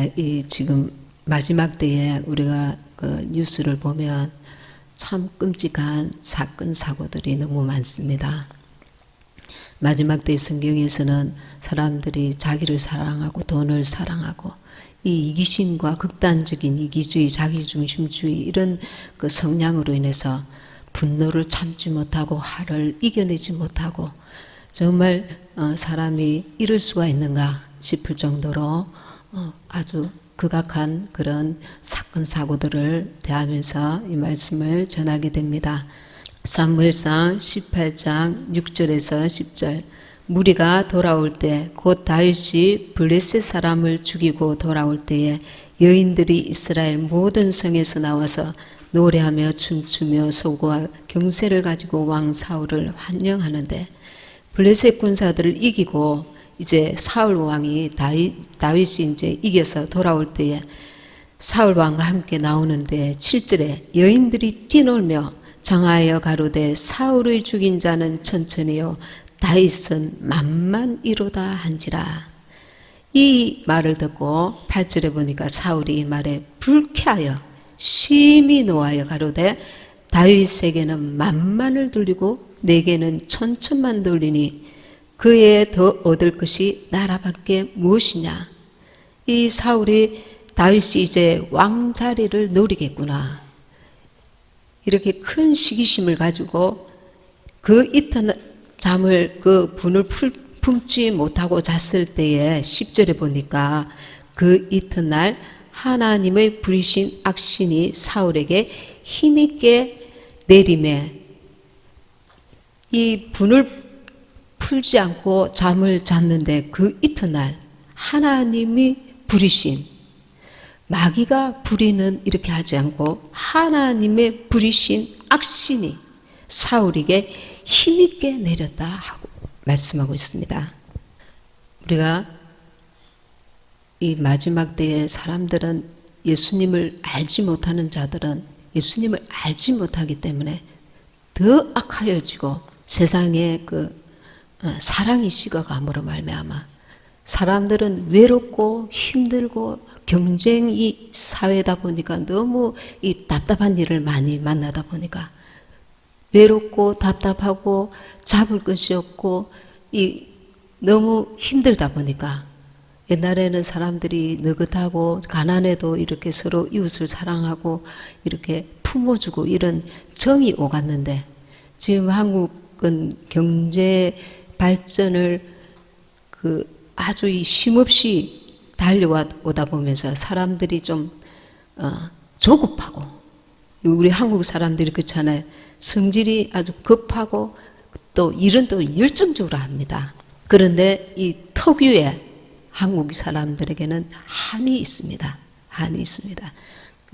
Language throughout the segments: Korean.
네, 이 지금 마지막 때에 우리가 그 뉴스를 보면 참 끔찍한 사건 사고들이 너무 많습니다. 마지막 때 성경에서는 사람들이 자기를 사랑하고 돈을 사랑하고 이 이기심과 극단적인 이기주의, 자기중심주의 이런 그 성향으로 인해서 분노를 참지 못하고 화를 이겨내지 못하고 정말 사람이 이럴 수가 있는가 싶을 정도로 아주 극악한 그런 사건 사고들을 대하면서 이 말씀을 전하게 됩니다. 사무엘상 18장 6절에서 10절 무리가 돌아올 때 곧 다윗이 블레셋 사람을 죽이고 돌아올 때에 여인들이 이스라엘 모든 성에서 나와서 노래하며 춤추며 소고와 경세를 가지고 왕 사울을 환영하는데 블레셋 군사들을 이기고 이제 사울 왕이 다윗이 이제 이겨서 돌아올 때에 사울 왕과 함께 나오는데 7절에 여인들이 뛰놀며 정하여 가로되 사울의 죽인 자는 천천히요 다윗은 만만이로다 한지라. 이 말을 듣고 8절에 보니까 사울이 이 말에 불쾌하여 심히 노하여 가로되 다윗에게는 만만을 돌리고 내게는 천천만 돌리니 그에 더 얻을 것이 나라밖에 무엇이냐. 이 사울이 다윗이 이제 왕 자리를 노리겠구나 이렇게 큰 시기심을 가지고 그 이튿 잠을 그 분을 품지 못하고 잤을 때에 10절에 보니까 그 이튿날 하나님의 부리신 악신이 사울에게 힘있게 내림에 이 분을 풀지 않고 잠을 잤는데 그 이튿날 하나님이 부리신 마귀가 부리는 이렇게 하지 않고 하나님의 부리신 악신이 사울에게 힘있게 내렸다 하고 말씀하고 있습니다. 우리가 이 마지막 때에 사람들은 예수님을 알지 못하는 자들은 예수님을 알지 못하기 때문에 더 악하여지고 세상에 그 사랑이 식어감으로 말미암아 사람들은 외롭고 힘들고 경쟁이 사회다 보니까 너무 이 답답한 일을 많이 만나다 보니까 외롭고 답답하고 잡을 것이 없고 이 너무 힘들다 보니까 옛날에는 사람들이 느긋하고 가난해도 이렇게 서로 이웃을 사랑하고 이렇게 품어주고 이런 정이 오갔는데 지금 한국은 경제 발전을 그 아주 쉼없이 달려오다 보면서 사람들이 좀 조급하고 우리 한국 사람들이 그렇잖아요. 성질이 아주 급하고 또 일은 또 열정적으로 합니다. 그런데 이 특유의 한국 사람들에게는 한이 있습니다. 한이 있습니다.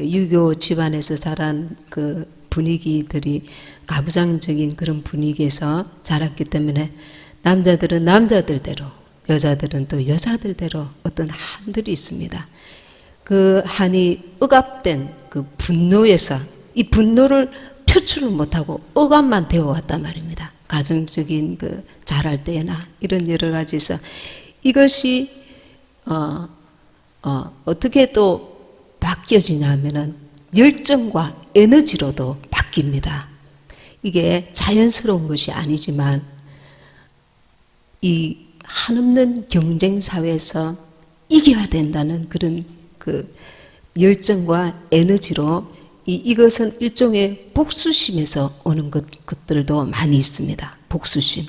유교 집안에서 자란 그 분위기들이 가부장적인 그런 분위기에서 자랐기 때문에 남자들은 남자들대로 여자들은 또 여자들대로 어떤 한들이 있습니다. 그 한이 억압된 그 분노에서 이 분노를 표출을 못하고 억압만 되어왔단 말입니다. 가정적인 그 자랄 때나 이런 여러 가지에서 이것이 어떻게 또 바뀌어지냐 하면은 열정과 에너지로도 바뀝니다. 이게 자연스러운 것이 아니지만 이 한없는 경쟁 사회에서 이겨야 된다는 그런 그 열정과 에너지로 이것은 일종의 복수심에서 오는 것들도 많이 있습니다. 복수심.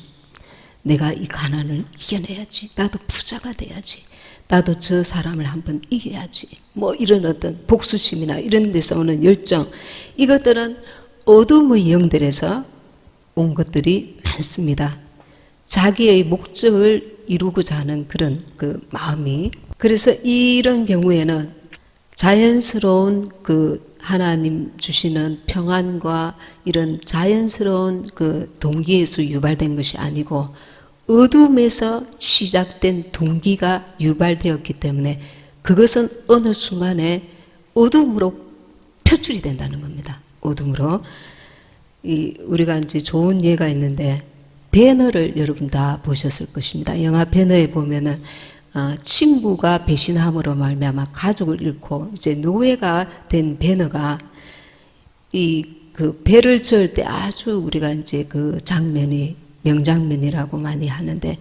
내가 이 가난을 이겨내야지. 나도 부자가 돼야지. 나도 저 사람을 한번 이겨야지. 뭐 이런 어떤 복수심이나 이런 데서 오는 열정. 이것들은 어둠의 영들에서 온 것들이 많습니다. 자기의 목적을 이루고자 하는 그런 그 마음이. 그래서 이런 경우에는 자연스러운 그 하나님 주시는 평안과 이런 자연스러운 그 동기에서 유발된 것이 아니고 어둠에서 시작된 동기가 유발되었기 때문에 그것은 어느 순간에 어둠으로 표출이 된다는 겁니다. 어둠으로. 우리가 이제 좋은 예가 있는데 배너를 여러분 다 보셨을 것입니다. 영화 배너에 보면은 친구가 배신함으로 말미암아 가족을 잃고 이제 노예가 된 베너가 그 배를 저을 때 아주 우리가 이제 그 장면이 명장면이라고 많이 하는데,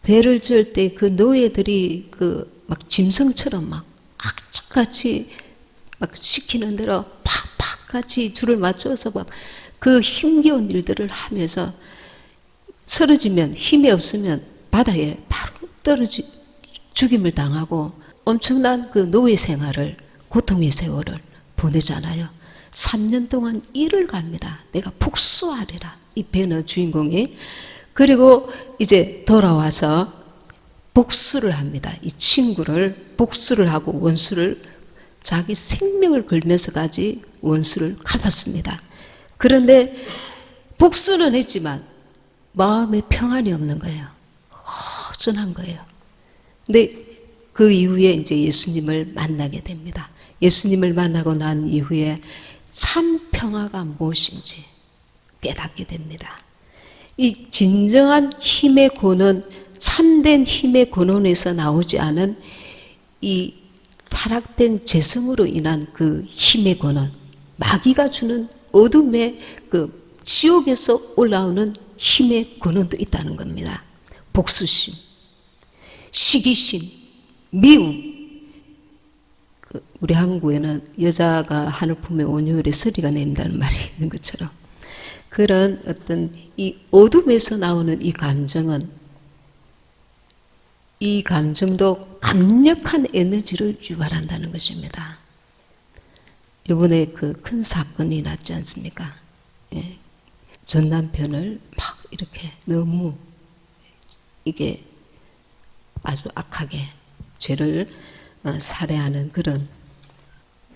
배를 저을 때 그 노예들이 그 막 짐승처럼 막 악착같이 막 시키는 대로 팍팍 같이 줄을 맞춰서 막 그 힘겨운 일들을 하면서 쓰러지면, 힘이 없으면 바다에 바로 죽임을 당하고 엄청난 그 노예 생활을, 고통의 세월을 보내잖아요. 3년 동안 일을 갑니다. 내가 복수하리라, 이 베너 주인공이. 그리고 이제 돌아와서 복수를 합니다. 이 친구를 복수를 하고 원수를, 자기 생명을 걸면서까지 원수를 갚았습니다. 그런데 복수는 했지만 마음에 평안이 없는 거예요. 허전한 거예요. 근데 그 이후에 이제 예수님을 만나게 됩니다. 예수님을 만나고 난 이후에 참 평화가 무엇인지 깨닫게 됩니다. 이 진정한 힘의 근원, 참된 힘의 근원에서 나오지 않은 이 타락된 죄성으로 인한 그 힘의 근원, 마귀가 주는 어둠의 그 지옥에서 올라오는 힘의 근원도 있다는 겁니다. 복수심, 시기심, 미움. 우리 한국에는 여자가 하늘 품에 온유월에 서리가 내린다는 말이 있는 것처럼, 그런 어떤 이 어둠에서 나오는 이 감정은, 이 감정도 강력한 에너지를 유발한다는 것입니다. 이번에 그 큰 사건이 났지 않습니까? 예. 전 남편을 막 이렇게 너무 이게 아주 악하게 죄를 살해하는 그런,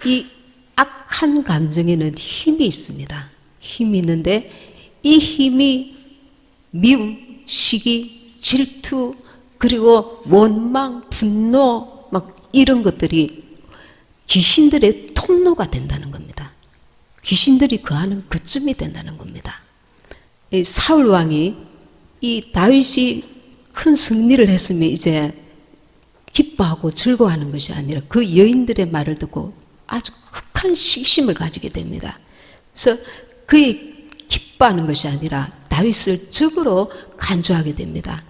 이 악한 감정에는 힘이 있습니다. 힘이 있는데 이 힘이 미움, 시기, 질투, 그리고 원망, 분노 막 이런 것들이 귀신들의 통로가 된다는 겁니다. 귀신들이 거하는 그쯤이 된다는 겁니다. 이 사울 왕이, 이 다윗이 큰 승리를 했으면 이제 기뻐하고 즐거워하는 것이 아니라 그 여인들의 말을 듣고 아주 극한 시기심을 가지게 됩니다. 그래서 그의 기뻐하는 것이 아니라 다윗을 적으로 간주하게 됩니다.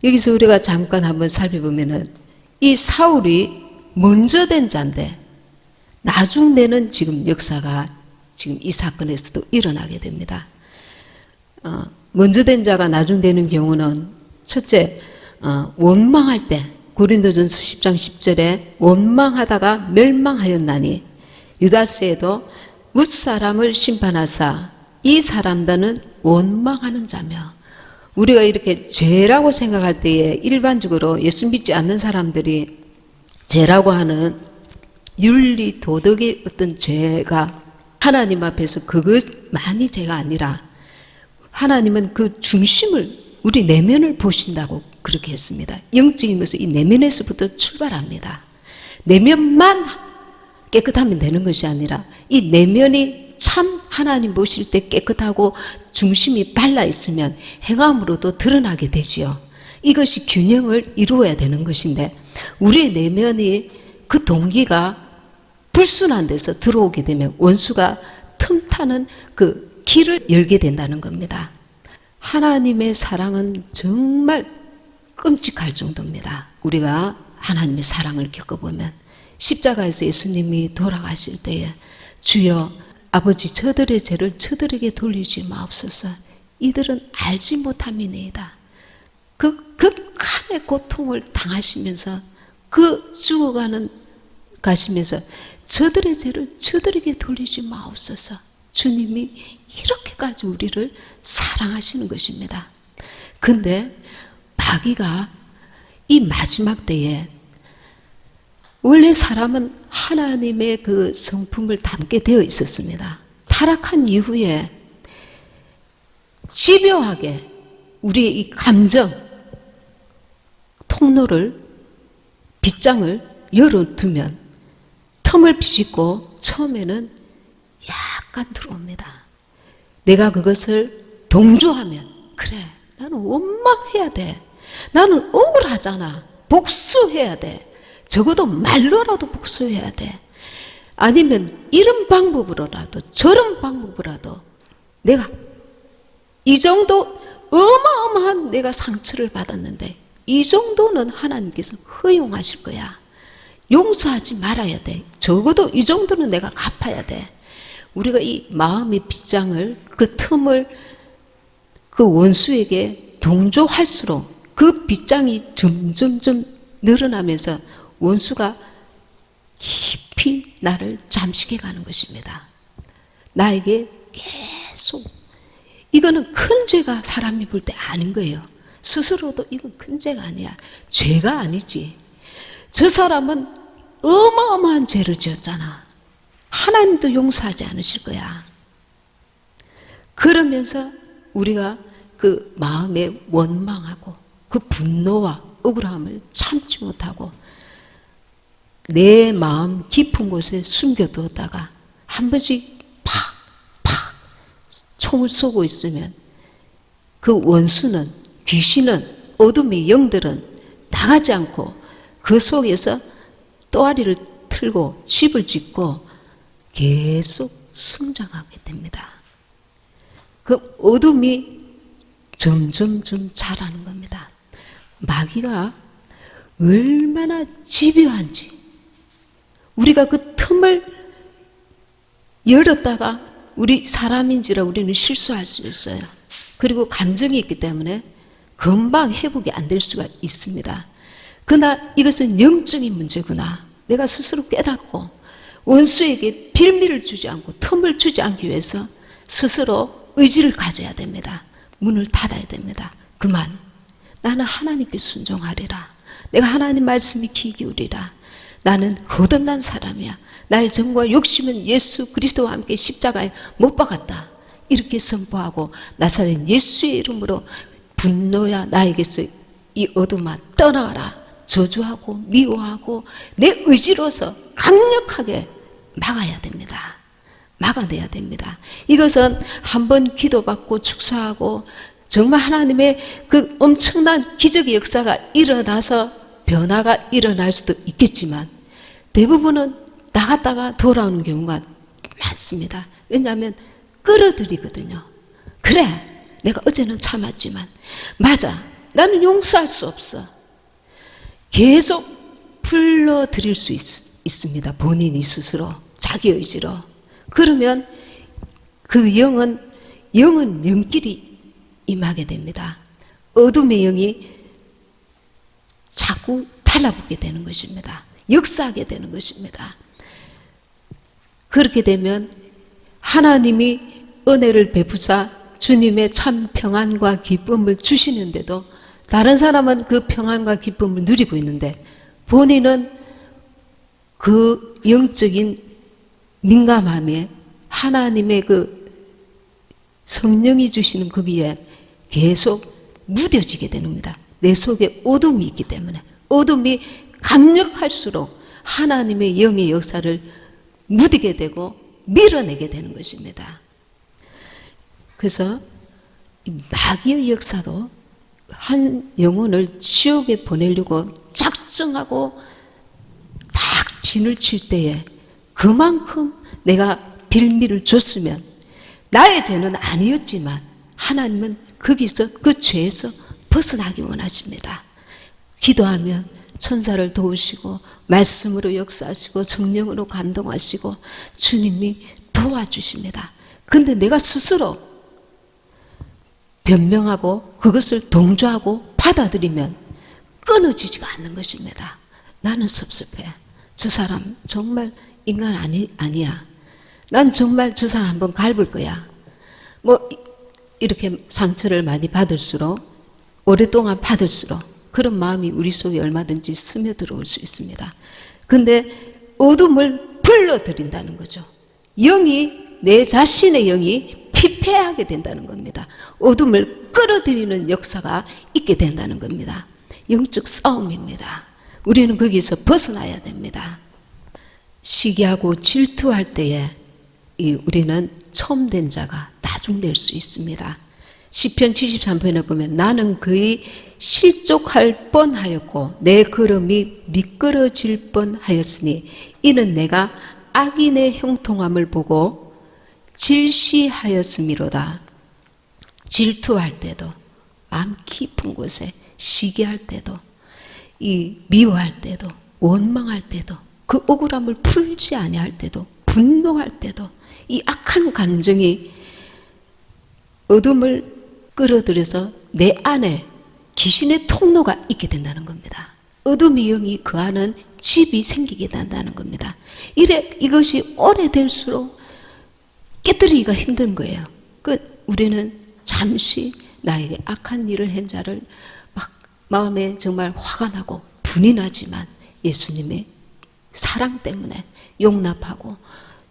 여기서 우리가 잠깐 한번 살펴보면은 이 사울이 먼저 된 자인데 나중되는 지금 역사가 지금 이 사건에서도 일어나게 됩니다. 먼저 된 자가 나중되는 경우는 첫째, 원망할 때, 고린도전서 10장 10절에 원망하다가 멸망하였나니 유다스에도 뭇사람을 심판하사 이 사람들은 원망하는 자며. 우리가 이렇게 죄라고 생각할 때에 일반적으로 예수 믿지 않는 사람들이 죄라고 하는 윤리 도덕의 어떤 죄가 하나님 앞에서 그것만이 죄가 아니라 하나님은 그 중심을, 우리 내면을 보신다고 그렇게 했습니다. 영적인 것은 이 내면에서부터 출발합니다. 내면만 깨끗하면 되는 것이 아니라 이 내면이 참 하나님 보실 때 깨끗하고 중심이 발라 있으면 행함으로도 드러나게 되지요. 이것이 균형을 이루어야 되는 것인데 우리의 내면이 그 동기가 불순한 데서 들어오게 되면 원수가 틈타는 그 길을 열게 된다는 겁니다. 하나님의 사랑은 정말 끔찍할 정도입니다. 우리가 하나님의 사랑을 겪어보면 십자가에서 예수님이 돌아가실 때에 주여 아버지 저들의 죄를 저들에게 돌리지 마옵소서. 이들은 알지 못함이니이다. 그 극한의 고통을 당하시면서 그 죽어가는 가시면서 저들의 죄를 저들에게 돌리지 마옵소서. 주님이 이렇게까지 우리를 사랑하시는 것입니다. 근데 마귀가 이 마지막 때에 원래 사람은 하나님의 그 성품을 담게 되어 있었습니다. 타락한 이후에 집요하게 우리의 이 감정 통로를, 빗장을 열어두면 틈을 비집고 처음에는 약간 들어옵니다. 내가 그것을 동조하면 그래 나는 원망해야 돼. 나는 억울하잖아. 복수해야 돼. 적어도 말로라도 복수해야 돼. 아니면 이런 방법으로라도 저런 방법으로라도 내가 이 정도 어마어마한 내가 상처를 받았는데 이 정도는 하나님께서 허용하실 거야. 용서하지 말아야 돼. 적어도 이 정도는 내가 갚아야 돼. 우리가 이 마음의 빗장을, 그 틈을 그 원수에게 동조할수록 그 빗장이 점점점 늘어나면서 원수가 깊이 나를 잠식해 가는 것입니다. 나에게 계속, 이거는 큰 죄가 사람이 볼 때 아닌 거예요. 스스로도 이건 큰 죄가 아니야. 죄가 아니지. 저 사람은 어마어마한 죄를 지었잖아. 하나님도 용서하지 않으실 거야. 그러면서 우리가 그 마음에 원망하고 그 분노와 억울함을 참지 못하고 내 마음 깊은 곳에 숨겨두었다가 한 번씩 팍팍 총을 쏘고 있으면 그 원수는, 귀신은, 어둠의 영들은 나가지 않고 그 속에서 또아리를 틀고 집을 짓고 계속 성장하게 됩니다. 그 어둠이 점점점 자라는 겁니다. 마귀가 얼마나 집요한지, 우리가 그 틈을 열었다가 우리 사람인지라 우리는 실수할 수 있어요. 그리고 감정이 있기 때문에 금방 회복이 안 될 수가 있습니다. 그러나 이것은 영적인 문제구나. 내가 스스로 깨닫고 원수에게 빌미를 주지 않고 틈을 주지 않기 위해서 스스로 의지를 가져야 됩니다. 문을 닫아야 됩니다. 그만. 나는 하나님께 순종하리라. 내가 하나님 말씀에 귀 기울이라. 나는 거듭난 사람이야. 나의 정과 욕심은 예수 그리스도와 함께 십자가에 못 박았다. 이렇게 선포하고 나사렛 예수의 이름으로 분노야 나에게서 이 어둠아 떠나가라. 저주하고 미워하고 내 의지로서 강력하게 막아야 됩니다. 막아내야 됩니다. 이것은 한번 기도받고 축사하고 정말 하나님의 그 엄청난 기적의 역사가 일어나서 변화가 일어날 수도 있겠지만 대부분은 나갔다가 돌아오는 경우가 많습니다. 왜냐하면 끌어들이거든요. 그래, 내가 어제는 참았지만 맞아, 나는 용서할 수 없어. 계속 불러들일 수 있습니다. 본인이 스스로 자기 의지로. 그러면 그 영은 영끼리 임하게 됩니다. 어둠의 영이 자꾸 달라붙게 되는 것입니다. 역사하게 되는 것입니다. 그렇게 되면 하나님이 은혜를 베푸사 주님의 참 평안과 기쁨을 주시는데도 다른 사람은 그 평안과 기쁨을 누리고 있는데 본인은 그 영적인 민감함에 하나님의 그 성령이 주시는 거기에 계속 무뎌지게 됩니다. 내 속에 어둠이 있기 때문에 어둠이 강력할수록 하나님의 영의 역사를 무디게 되고 밀어내게 되는 것입니다. 그래서 마귀의 역사도 한 영혼을 지옥에 보내려고 작정하고 딱 진을 칠 때에 그만큼 내가 빌미를 줬으면 나의 죄는 아니었지만 하나님은 거기서 그 죄에서 벗어나기 원하십니다. 기도하면 천사를 도우시고 말씀으로 역사하시고 성령으로 감동하시고 주님이 도와주십니다. 근데 내가 스스로 변명하고 그것을 동조하고 받아들이면 끊어지지가 않는 것입니다. 나는 섭섭해. 저 사람 정말 인간 아니야. 난 정말 저 사람 한번 갈볼 거야. 뭐 이렇게 상처를 많이 받을수록 오랫동안 받을수록 그런 마음이 우리 속에 얼마든지 스며들어올 수 있습니다. 근데 어둠을 불러들인다는 거죠. 영이, 내 자신의 영이 피폐하게 된다는 겁니다. 어둠을 끌어들이는 역사가 있게 된다는 겁니다. 영적 싸움입니다. 우리는 거기서 벗어나야 됩니다. 시기하고 질투할 때에 우리는 처음 된 자가 나중될 수 있습니다. 시편 73편에 보면 나는 그의 실족할 뻔하였고 내 걸음이 미끄러질 뻔하였으니 이는 내가 악인의 형통함을 보고 질시하였음이로다. 질투할 때도, 마음 깊은 곳에 시기할 때도, 이 미워할 때도, 원망할 때도, 그 억울함을 풀지 아니할 때도, 분노할 때도 이 악한 감정이 어둠을 끌어들여서 내 안에 귀신의 통로가 있게 된다는 겁니다. 어둠의 영이 거하는 집이 생기게 된다는 겁니다. 이것이 오래될수록 깨뜨리기가 힘든 거예요. 우리는 잠시 나에게 악한 일을 한 자를 막 마음에 정말 화가 나고 분이 나지만 예수님의 사랑 때문에 용납하고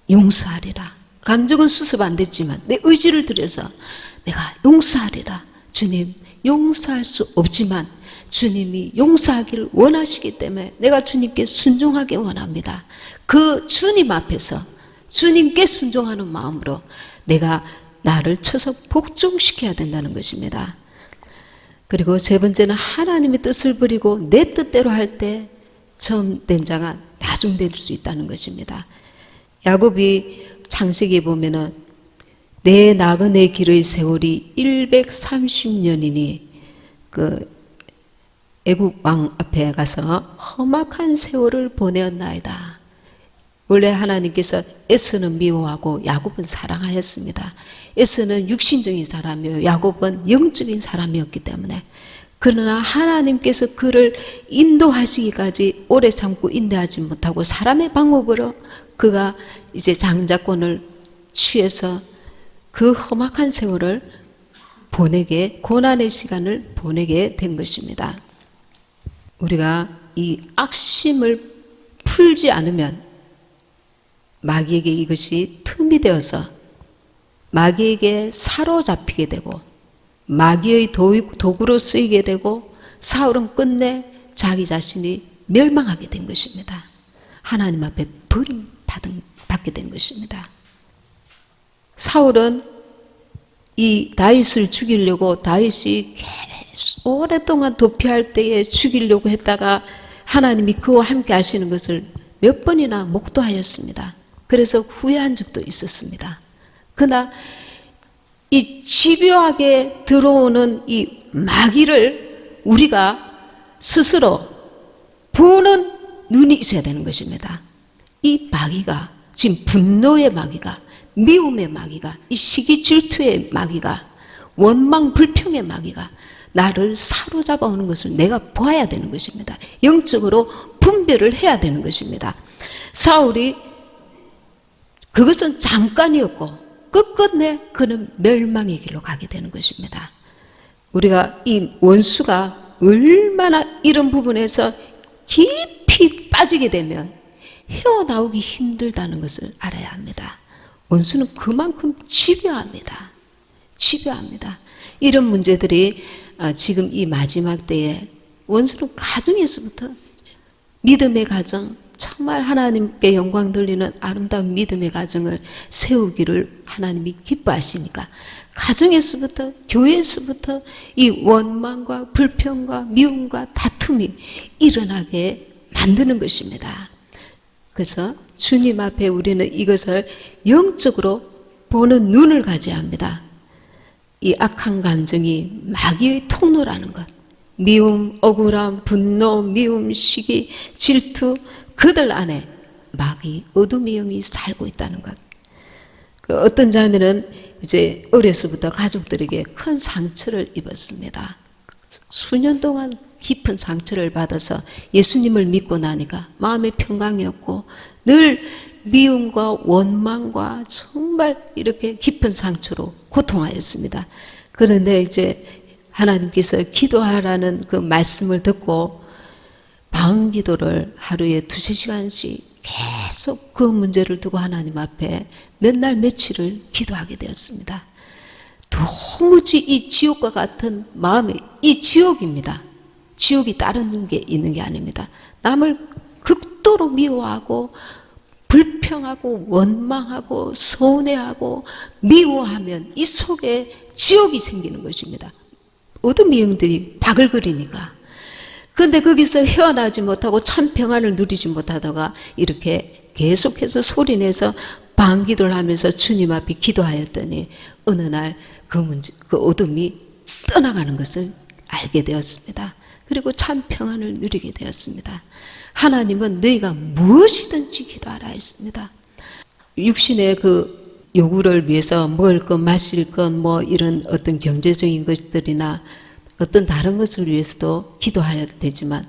용서하리라. 감정은 수습 안 됐지만 내 의지를 들여서 내가 용서하리라. 주님, 용서할 수 없지만 주님이 용서하기를 원하시기 때문에 내가 주님께 순종하기 원합니다. 그 주님 앞에서 주님께 순종하는 마음으로 내가 나를 쳐서 복종시켜야 된다는 것입니다. 그리고 세 번째는 하나님의 뜻을 버리고 내 뜻대로 할 때 처음 된 자가 나중 될 수 있다는 것입니다. 야곱이 창세기에 보면은 내 나그네 길의 세월이 130년이니 그 애국 왕 앞에 가서 험악한 세월을 보내었나이다. 원래 하나님께서 에서는 미워하고 야곱은 사랑하였습니다. 에서는 육신적인 사람이요 야곱은 영적인 사람이었기 때문에 그러나 하나님께서 그를 인도하시기까지 오래 참고 인도하지 못하고 사람의 방법으로 그가 이제 장자권을 취해서 그 험악한 세월을 보내게, 고난의 시간을 보내게 된 것입니다. 우리가 이 악심을 풀지 않으면 마귀에게 이것이 틈이 되어서 마귀에게 사로잡히게 되고 마귀의 도구로 쓰이게 되고 사울은 끝내 자기 자신이 멸망하게 된 것입니다. 하나님 앞에 버림받게 된 것입니다. 사울은 이 다윗을 죽이려고 다윗이 계속 오랫동안 도피할 때에 죽이려고 했다가 하나님이 그와 함께 하시는 것을 몇 번이나 목도하였습니다. 그래서 후회한 적도 있었습니다. 그러나 이 집요하게 들어오는 이 마귀를 우리가 스스로 보는 눈이 있어야 되는 것입니다. 이 마귀가 지금 분노의 마귀가, 미움의 마귀가, 이 시기 질투의 마귀가, 원망 불평의 마귀가 나를 사로잡아 오는 것을 내가 보아야 되는 것입니다. 영적으로 분별을 해야 되는 것입니다. 사울이 그것은 잠깐이었고 끝끝내 그는 멸망의 길로 가게 되는 것입니다. 우리가 이 원수가 얼마나 이런 부분에서 깊이 빠지게 되면 헤어나오기 힘들다는 것을 알아야 합니다. 원수는 그만큼 집요합니다. 집요합니다. 이런 문제들이 지금 이 마지막 때에 원수는 가정에서부터 믿음의 가정, 정말 하나님께 영광 돌리는 아름다운 믿음의 가정을 세우기를 하나님이 기뻐하시니까 가정에서부터 교회에서부터 이 원망과 불평과 미움과 다툼이 일어나게 만드는 것입니다. 그래서 주님 앞에 우리는 이것을 영적으로 보는 눈을 가져야 합니다. 이 악한 감정이 마귀의 통로라는 것, 미움, 억울함, 분노, 미움, 시기, 질투, 그들 안에 마귀, 어둠의 영이 살고 있다는 것. 그 어떤 자매는 이제 어려서부터 가족들에게 큰 상처를 입었습니다. 수년 동안 깊은 상처를 받아서 예수님을 믿고 나니까 마음의 평강이 없고 늘 미움과 원망과 정말 이렇게 깊은 상처로 고통하였습니다. 그런데 이제 하나님께서 기도하라는 그 말씀을 듣고 방언 기도를 하루에 2-3시간씩 계속 그 문제를 두고 하나님 앞에 몇 날 며칠을 기도하게 되었습니다. 도무지 이 지옥과 같은 마음이 이 지옥입니다. 지옥이 다른 게 있는 게 아닙니다. 남을 극도로 미워하고 불평하고 원망하고 서운해하고 미워하면 이 속에 지옥이 생기는 것입니다. 어둠의 영들이 박을 그리니까. 그런데 거기서 헤어나지 못하고 참 평안을 누리지 못하다가 이렇게 계속해서 소리내서 방기도를 하면서 주님 앞에 기도하였더니 어느 날 그 어둠이 떠나가는 것을 알게 되었습니다. 그리고 참 평안을 누리게 되었습니다. 하나님은 너희가 무엇이든지 기도하라 했습니다. 육신의 그 요구를 위해서 먹을 것, 마실 것, 뭐 이런 어떤 경제적인 것들이나 어떤 다른 것을 위해서도 기도해야 되지만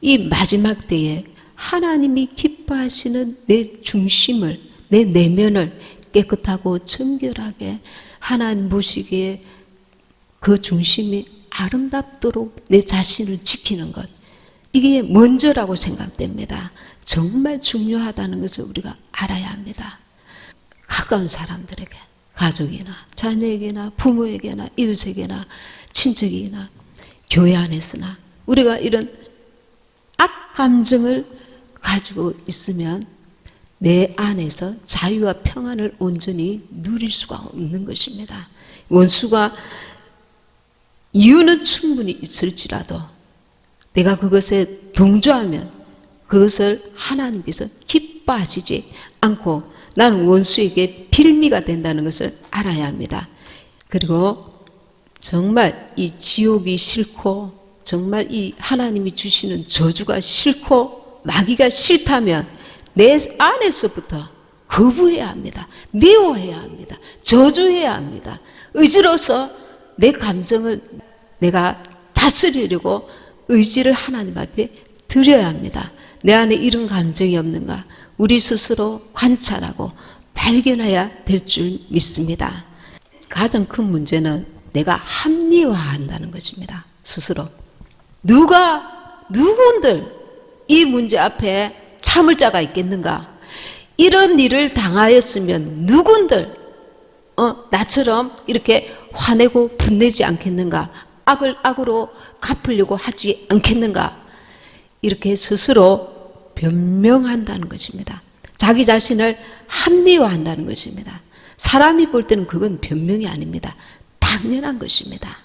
이 마지막 때에 하나님이 기뻐하시는 내 중심을, 내 내면을 깨끗하고 정결하게 하나님 보시기에 그 중심이 아름답도록 내 자신을 지키는 것, 이게 먼저라고 생각됩니다. 정말 중요하다는 것을 우리가 알아야 합니다. 가까운 사람들에게, 가족이나 자녀에게나 부모에게나 이웃에게나 친척이나 교회 안에서나 우리가 이런 악 감정을 가지고 있으면 내 안에서 자유와 평안을 온전히 누릴 수가 없는 것입니다. 원수가 이유는 충분히 있을지라도 내가 그것에 동조하면 그것을 하나님께서 기뻐하시지 않고 나는 원수에게 빌미가 된다는 것을 알아야 합니다. 그리고 정말 이 지옥이 싫고 정말 이 하나님이 주시는 저주가 싫고 마귀가 싫다면 내 안에서부터 거부해야 합니다. 미워해야 합니다. 저주해야 합니다. 의지로서 내 감정을 내가 다스리려고 의지를 하나님 앞에 드려야 합니다. 내 안에 이런 감정이 없는가 우리 스스로 관찰하고 발견해야 될 줄 믿습니다. 가장 큰 문제는 내가 합리화한다는 것입니다. 스스로. 누군들 이 문제 앞에 참을 자가 있겠는가? 이런 일을 당하였으면 누군들 나처럼 이렇게 화내고 분내지 않겠는가? 악을 악으로 갚으려고 하지 않겠는가? 이렇게 스스로 변명한다는 것입니다. 자기 자신을 합리화한다는 것입니다. 사람이 볼 때는 그건 변명이 아닙니다. 당연한 것입니다.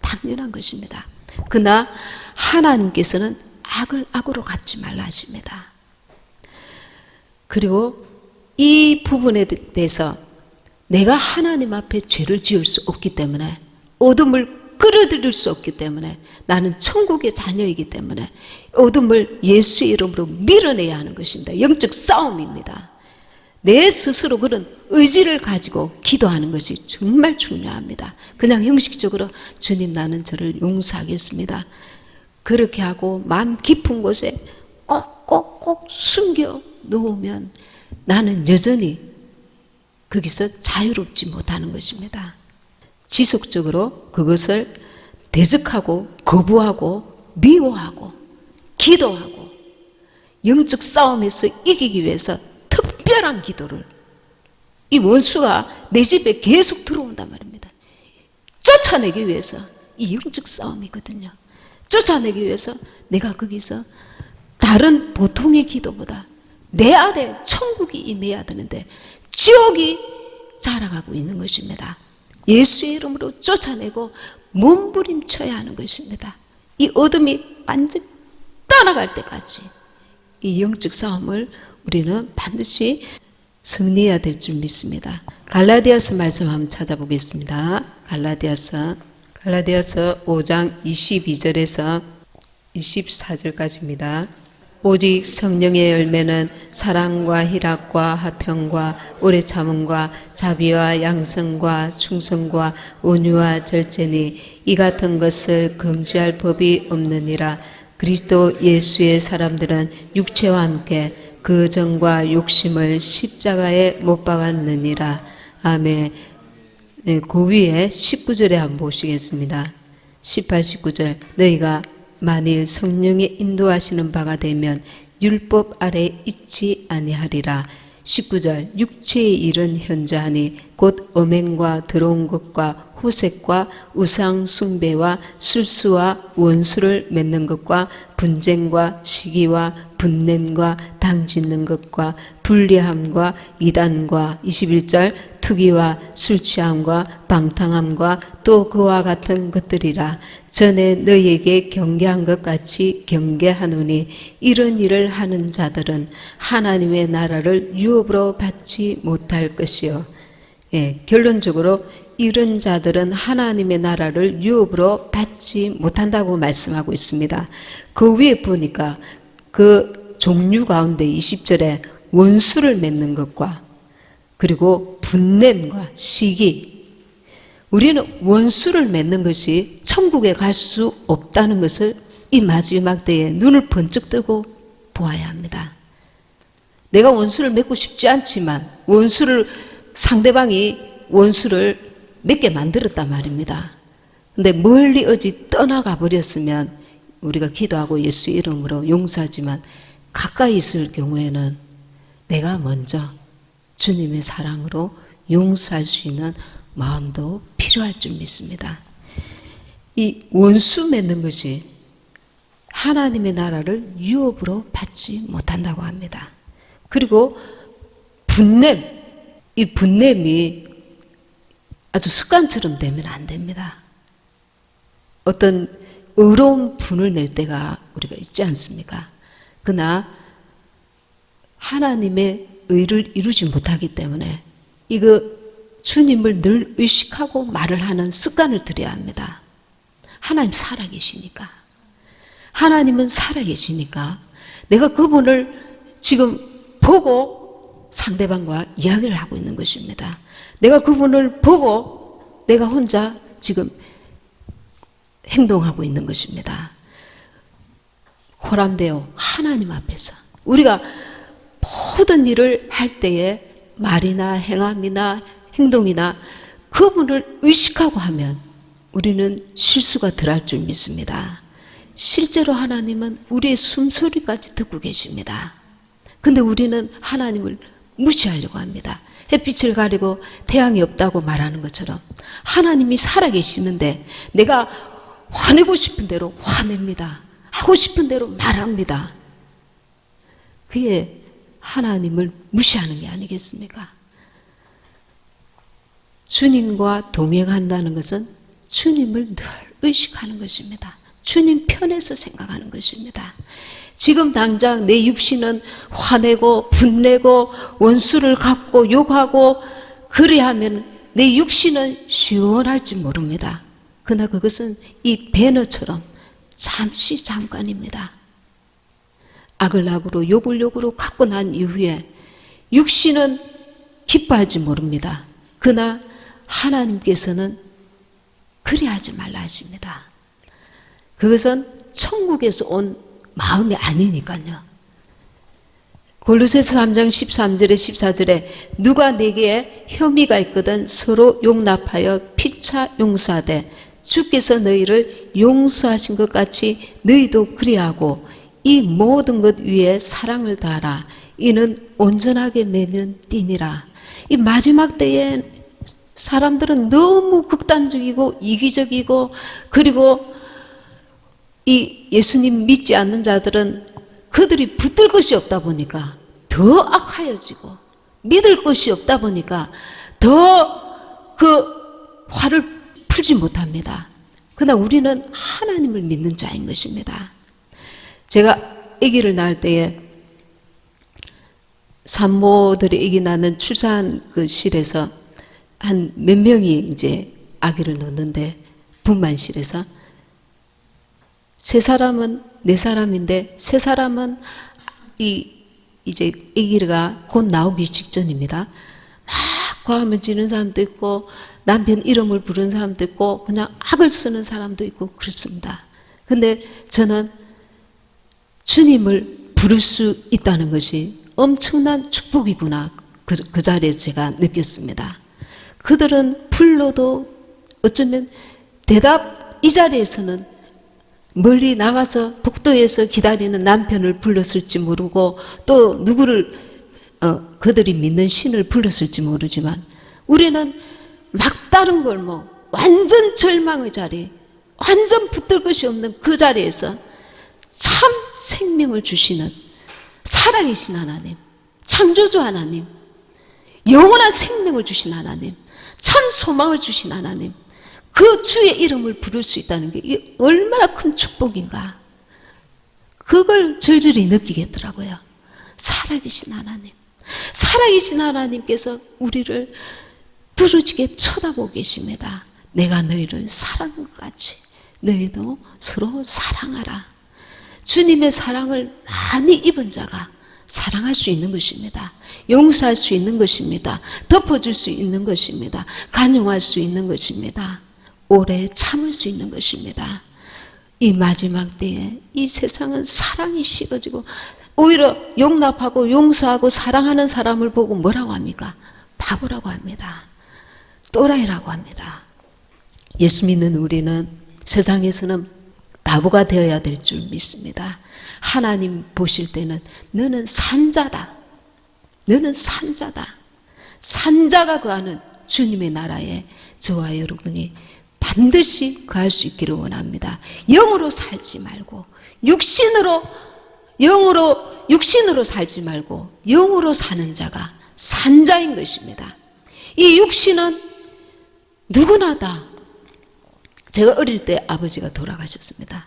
당연한 것입니다. 그러나 하나님께서는 악을 악으로 갚지 말라 하십니다. 그리고 이 부분에 대해서 내가 하나님 앞에 죄를 지을 수 없기 때문에 어둠을 끌어들일 수 없기 때문에 나는 천국의 자녀이기 때문에 어둠을 예수의 이름으로 밀어내야 하는 것입니다. 영적 싸움입니다. 내 스스로 그런 의지를 가지고 기도하는 것이 정말 중요합니다. 그냥 형식적으로 주님 나는 저를 용서하겠습니다. 그렇게 하고 마음 깊은 곳에 꼭꼭꼭 숨겨 놓으면 나는 여전히 거기서 자유롭지 못하는 것입니다. 지속적으로 그것을 대적하고 거부하고 미워하고 기도하고 영적 싸움에서 이기기 위해서 특별한 기도를 이 원수가 내 집에 계속 들어온단 말입니다. 쫓아내기 위해서 이 영적 싸움이거든요. 쫓아내기 위해서 내가 거기서 다른 보통의 기도보다 내 안에 천국이 임해야 되는데 지옥이 자라가고 있는 것입니다. 예수의 이름으로 쫓아내고 몸부림쳐야 하는 것입니다. 이 어둠이 완전히 떠나갈 때까지 이 영적 싸움을 우리는 반드시 승리해야 될 줄 믿습니다. 갈라디아서 말씀 한번 찾아보겠습니다. 갈라디아서 5장 22절에서 24절까지입니다. 오직 성령의 열매는 사랑과 희락과 화평과 오래 참음과 자비와 양성과 충성과 온유와 절제니 이 같은 것을 금지할 법이 없느니라. 그리스도 예수의 사람들은 육체와 함께 그 정과 욕심을 십자가에 못 박았느니라. 아멘. 네, 그 위에 19절에 한번 보시겠습니다. 18, 19절 너희가 만일 성령의 인도하시는 바가 되면 율법 아래 있지 아니하리라. 19절 육체의 일은 현저하니 곧 음행과 더러운 것과 호색과 우상 숭배와 술수와 원수를 맺는 것과 분쟁과 시기와 분냄과 당짓는 것과 불리함과 이단과 21절 투기와 술취함과 방탕함과 또 그와 같은 것들이라. 전에 너희에게 경계한 것 같이 경계하노니 이런 일을 하는 자들은 하나님의 나라를 유업으로 받지 못할 것이요. 결론적으로 이런 자들은 하나님의 나라를 유업으로 받지 못한다고 말씀하고 있습니다. 그 위에 보니까 그 종류 가운데 20절에 원수를 맺는 것과 그리고 분냄과 시기, 우리는 원수를 맺는 것이 천국에 갈 수 없다는 것을 이 마지막 때에 눈을 번쩍 뜨고 보아야 합니다. 내가 원수를 맺고 싶지 않지만 상대방이 원수를 맺게 만들었단 말입니다. 근데 멀리 어디 떠나가 버렸으면 우리가 기도하고 예수 이름으로 용서하지만 가까이 있을 경우에는 내가 먼저 주님의 사랑으로 용서할 수 있는 마음도 필요할 줄 믿습니다. 이 원수 맺는 것이 하나님의 나라를 유업으로 받지 못한다고 합니다. 그리고 분냄, 이 분냄이 아주 습관처럼 되면 안 됩니다. 어떤 의로운 분을 낼 때가 우리가 있지 않습니까? 그러나 하나님의 의를 이루지 못하기 때문에 이거 주님을 늘 의식하고 말을 하는 습관을 들여야 합니다. 하나님 살아계시니까. 하나님은 살아계시니까 내가 그분을 지금 보고 상대방과 이야기를 하고 있는 것입니다. 내가 그분을 보고 내가 혼자 지금 행동하고 있는 것입니다. 코람데오 하나님 앞에서 우리가 모든 일을 할 때에 말이나 행함이나 행동이나 그분을 의식하고 하면 우리는 실수가 덜할 줄 믿습니다. 실제로 하나님은 우리의 숨소리까지 듣고 계십니다. 근데 우리는 하나님을 무시하려고 합니다. 햇빛을 가리고 태양이 없다고 말하는 것처럼 하나님이 살아계시는데 내가 화내고 싶은 대로 화냅니다. 하고 싶은 대로 말합니다. 그게 하나님을 무시하는 게 아니겠습니까? 주님과 동행한다는 것은 주님을 늘 의식하는 것입니다. 주님 편에서 생각하는 것입니다. 지금 당장 내 육신은 화내고 분내고 원수를 갚고 욕하고 그리하면 내 육신은 시원할지 모릅니다. 그러나 그것은 이 배너처럼 잠시 잠깐입니다. 악을 악으로 욕을 욕으로 갖고 난 이후에 육신은 기뻐할지 모릅니다. 그러나 하나님께서는 그리하지 말라 하십니다. 그것은 천국에서 온 마음이 아니니까요. 골로새서 3장 13절에 14절에 누가 내게 혐의가 있거든 서로 용납하여 피차 용서하되 주께서 너희를 용서하신 것 같이 너희도 그리하고 이 모든 것 위에 사랑을 다하라. 이는 온전하게 맺는 띠니라. 이 마지막 때에 사람들은 너무 극단적이고 이기적이고 그리고 이 예수님 믿지 않는 자들은 그들이 붙들 것이 없다 보니까 더 악하여지고 믿을 것이 없다 보니까 더 그 화를 풀지 못합니다. 그러나 우리는 하나님을 믿는 자인 것입니다. 제가 아기를 낳을 때에 산모들이 아기 낳는 출산 그 실에서 한 몇 명이 이제 아기를 놓는데 분만실에서 세 사람은 네 사람인데 세 사람은 이제 아기가 곧 나오기 직전입니다. 막 과음을 지는 사람도 있고 남편 이름을 부르는 사람도 있고 그냥 악을 쓰는 사람도 있고 그렇습니다. 근데 저는 주님을 부를 수 있다는 것이 엄청난 축복이구나 그 자리에서 제가 느꼈습니다. 그들은 불러도 어쩌면 이 자리에서는 멀리 나가서 복도에서 기다리는 남편을 불렀을지 모르고 또 누구를 그들이 믿는 신을 불렀을지 모르지만 우리는 막다른 골목, 완전 절망의 자리, 완전 붙들 것이 없는 그 자리에서 참 생명을 주시는 살아계신 하나님, 창조주 하나님, 영원한 생명을 주신 하나님, 참 소망을 주신 하나님, 그 주의 이름을 부를 수 있다는 게 얼마나 큰 축복인가. 그걸 절절히 느끼겠더라고요. 살아계신 하나님, 살아계신 하나님께서 우리를 두루지게 쳐다보고 계십니다. 내가 너희를 사랑한 것 같이 너희도 서로 사랑하라. 주님의 사랑을 많이 입은 자가 사랑할 수 있는 것입니다. 용서할 수 있는 것입니다. 덮어줄 수 있는 것입니다. 간용할 수 있는 것입니다. 오래 참을 수 있는 것입니다. 이 마지막 때에 이 세상은 사랑이 식어지고 오히려 용납하고 용서하고 사랑하는 사람을 보고 뭐라고 합니까? 바보라고 합니다. 또라이라고 합니다. 예수 믿는 우리는 세상에서는 바보가 되어야 될 줄 믿습니다. 하나님 보실 때는 너는 산자다. 너는 산자다. 산자가 거하는 주님의 나라에 저와 여러분이 반드시 거할 수 있기를 원합니다. 영으로 살지 말고 육신으로 살지 말고 영으로 사는 자가 산자인 것입니다. 이 육신은 누구나 다, 제가 어릴 때 아버지가 돌아가셨습니다.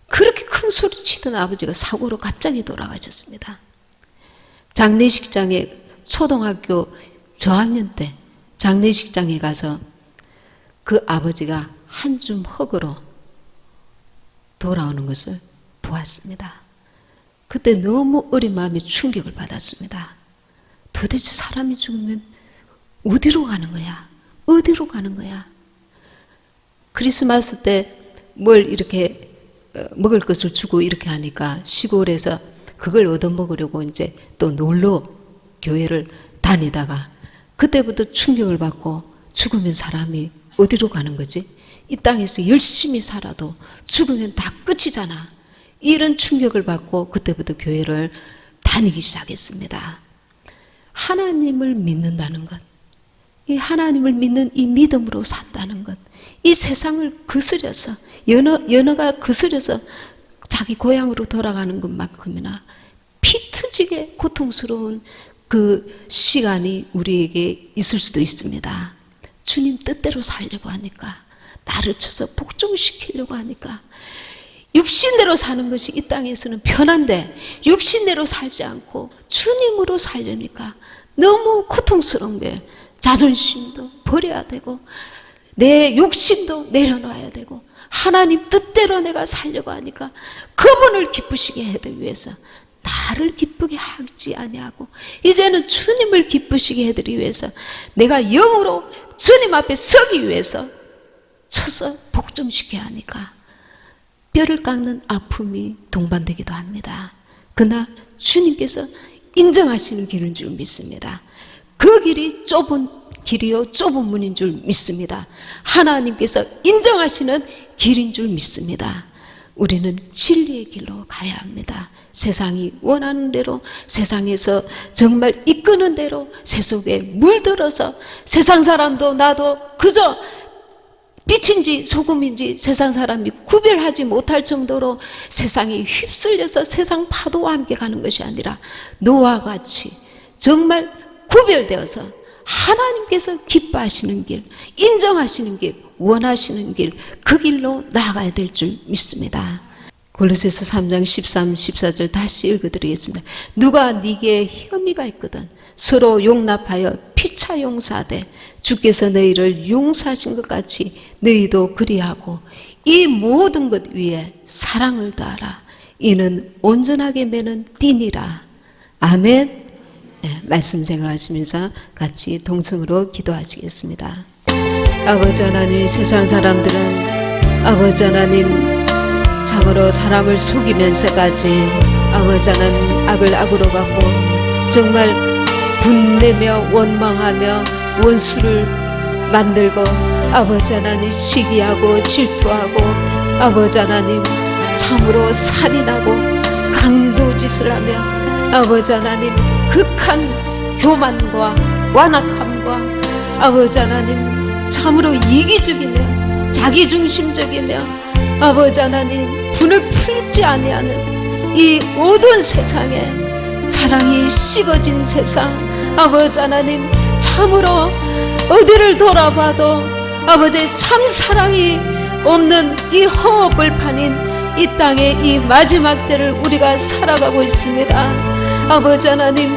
그렇게 큰 소리 치던 아버지가 사고로 갑자기 돌아가셨습니다. 장례식장에 초등학교 저학년 때 장례식장에 가서 그 아버지가 한 줌 흙으로 돌아오는 것을 보았습니다. 그때 너무 어린 마음에 충격을 받았습니다. 도대체 사람이 죽으면 어디로 가는 거야? 어디로 가는 거야? 크리스마스 때 뭘 이렇게 먹을 것을 주고 이렇게 하니까 시골에서 그걸 얻어먹으려고 이제 또 놀러 교회를 다니다가 그때부터 충격을 받고 죽으면 사람이 어디로 가는 거지? 이 땅에서 열심히 살아도 죽으면 다 끝이잖아. 이런 충격을 받고 그때부터 교회를 다니기 시작했습니다. 하나님을 믿는다는 것, 이 하나님을 믿는 이 믿음으로 산다는 것, 이 세상을 거스려서 연어가 거스려서 자기 고향으로 돌아가는 것만큼이나 피터지게 고통스러운 그 시간이 우리에게 있을 수도 있습니다. 주님 뜻대로 살려고 하니까, 나를 쳐서 복종시키려고 하니까, 육신대로 사는 것이 이 땅에서는 편한데 육신대로 살지 않고 주님으로 살려니까 너무 고통스러운 게, 자존심도 버려야 되고 내 욕심도 내려놔야 되고 하나님 뜻대로 내가 살려고 하니까 그분을 기쁘시게 해드리기 위해서 나를 기쁘게 하지 아니하고 이제는 주님을 기쁘시게 해드리기 위해서 내가 영으로 주님 앞에 서기 위해서 쳐서 복종시켜야 하니까 뼈를 깎는 아픔이 동반되기도 합니다. 그러나 주님께서 인정하시는 길인 줄 믿습니다. 그 길이 좁은 길이요 좁은 문인 줄 믿습니다. 하나님께서 인정하시는 길인 줄 믿습니다. 우리는 진리의 길로 가야 합니다. 세상이 원하는 대로, 세상에서 정말 이끄는 대로 세속에 물들어서 세상 사람도 나도 그저 빛인지 소금인지 세상 사람이 구별하지 못할 정도로 세상에 휩쓸려서 세상 파도와 함께 가는 것이 아니라 노아와 같이 정말 구별되어서 하나님께서 기뻐하시는 길, 인정하시는 길, 원하시는 길, 그 길로 나아가야 될 줄 믿습니다. 골로새서 3장 13, 14절 다시 읽어드리겠습니다. 누가 네게 혐의가 있거든 서로 용납하여 피차 용서하되 주께서 너희를 용서하신 것 같이 너희도 그리하고 이 모든 것 위에 사랑을 다하라. 이는 온전하게 매는 띠니라. 아멘. 네, 말씀 생각하시면서 같이 동성으로 기도하시겠습니다. 아버지 하나님, 세상 사람들은 아버지 하나님 참으로 사람을 속이면서까지 아버지 하나님 악을 악으로 갚고 정말 분내며 원망하며 원수를 만들고 아버지 하나님 시기하고 질투하고 아버지 하나님 참으로 살인하고 강도짓을 하며 아버지 하나님 극한 교만과 완악함과 아버지 하나님 참으로 이기적이며 자기중심적이며 아버지 하나님 분을 풀지 아니하는 이 모든 세상에 사랑이 식어진 세상 아버지 하나님 참으로 어디를 돌아봐도 아버지 참 사랑이 없는 이 허허벌판인 이 땅의 이 마지막 때를 우리가 살아가고 있습니다. 아버지 하나님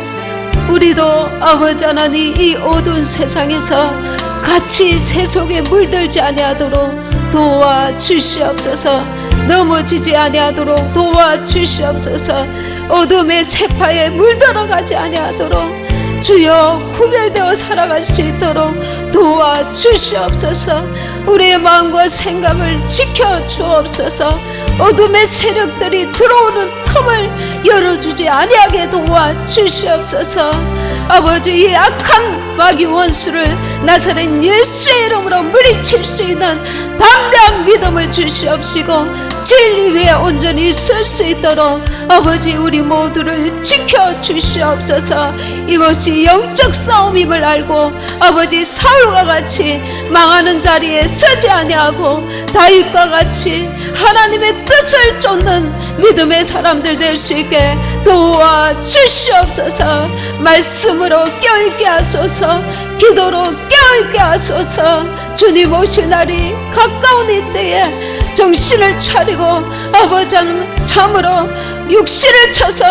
우리도 아버지 하나님 이 어두운 세상에서 같이 새 속에 물들지 아니하도록 도와주시옵소서. 넘어지지 아니하도록 도와주시옵소서. 어둠의 세파에 물들어가지 아니하도록 주여 구별되어 살아갈 수 있도록 도와주시옵소서. 우리의 마음과 생각을 지켜주옵소서. 어둠의 세력들이 들어오는 틈을 열어주지 아니하게 도와주시옵소서. 아버지 이 악한 마귀 원수를 나사렛 예수의 이름으로 물리칠 수 있는 담대한 믿음을 주시옵시고 진리 위에 온전히 설 수 있도록 아버지 우리 모두를 지켜주시옵소서. 이것이 영적 싸움임을 알고 아버지 사울과 같이 망하는 자리에 서지 아니하고 다윗과 같이 하나님의 뜻을 쫓는 믿음의 사람들 될 수 있게 도와주시옵소서. 말씀으로 껴있게 하소서. 기도로 껴있게 하소서. 주님 오실 날이 가까운 이때에 정신을 차리고 아버지 참으로 육신을 쳐서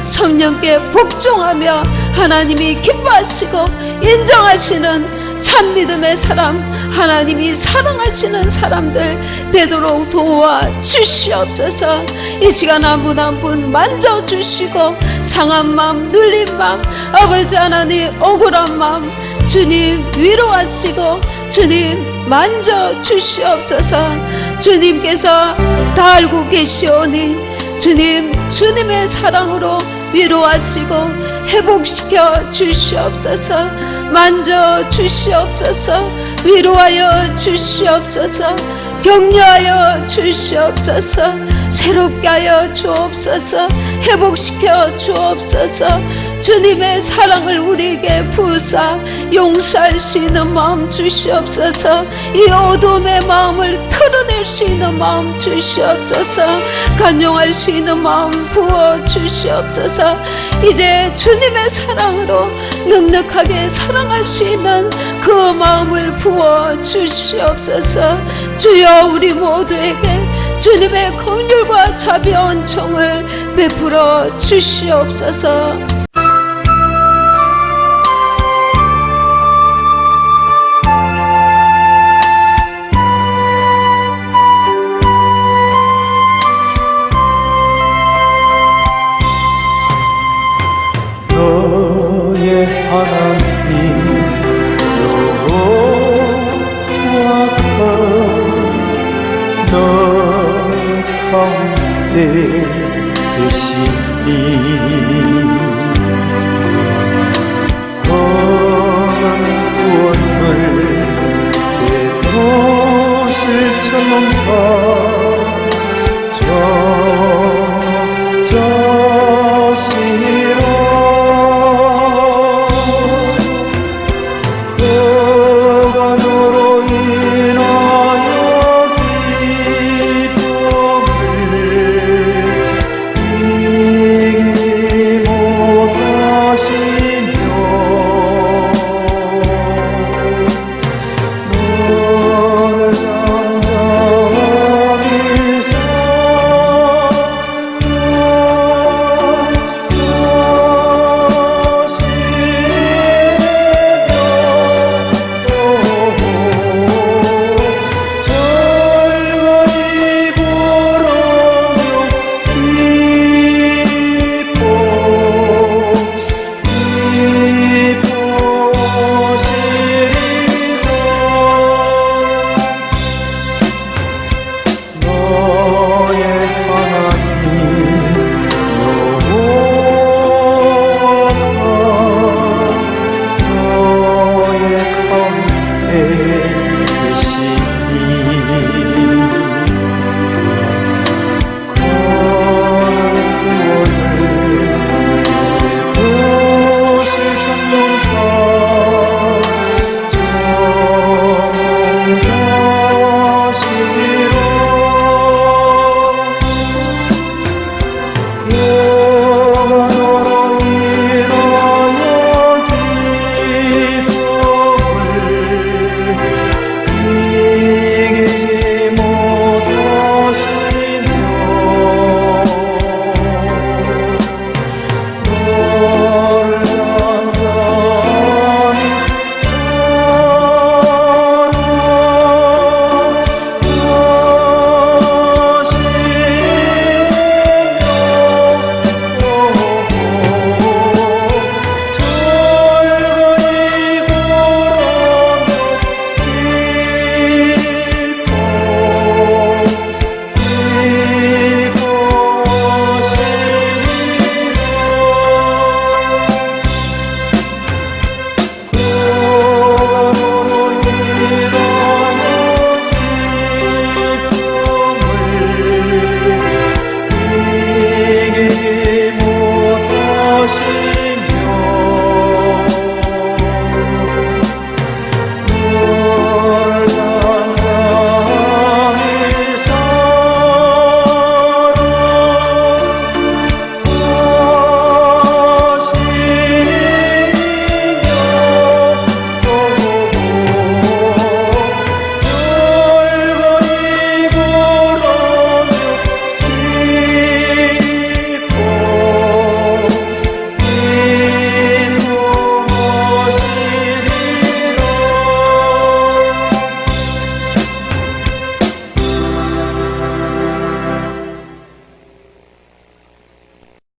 성령께 복종하며 하나님이 기뻐하시고 인정하시는 참 믿음의 사람 하나님이 사랑하시는 사람들 되도록 도와주시옵소서. 이 시간 한 분 한 분 만져주시고 상한 마음 눌린 마음 아버지 하나님 억울한 마음 주님 위로하시고 주님 만져주시옵소서. 주님께서 다 알고 계시오니 주님의 사랑으로 위로하시고 회복시켜 주시옵소서. 만져 주시옵소서. 위로하여 주시옵소서. 격려하여 주시옵소서. 새롭게 하여 주옵소서. 회복시켜 주옵소서. 주님의 사랑을 우리에게 부으사 용서할 수 있는 마음 주시옵소서. 이 어둠의 마음을 털어낼 수 있는 마음 주시옵소서. 간용할 수 있는 마음 부어 주시옵소서. 이제 주님의 사랑으로 넉넉하게 사랑할 수 있는 그 마음을 부어 주시옵소서. 주여 우리 모두에게 주님의 긍휼과 자비와 은총을 베풀어 주시옵소서. 너의 하나님 여호와가 너 가운데 계시니 선한 구원을 베푸실 전능자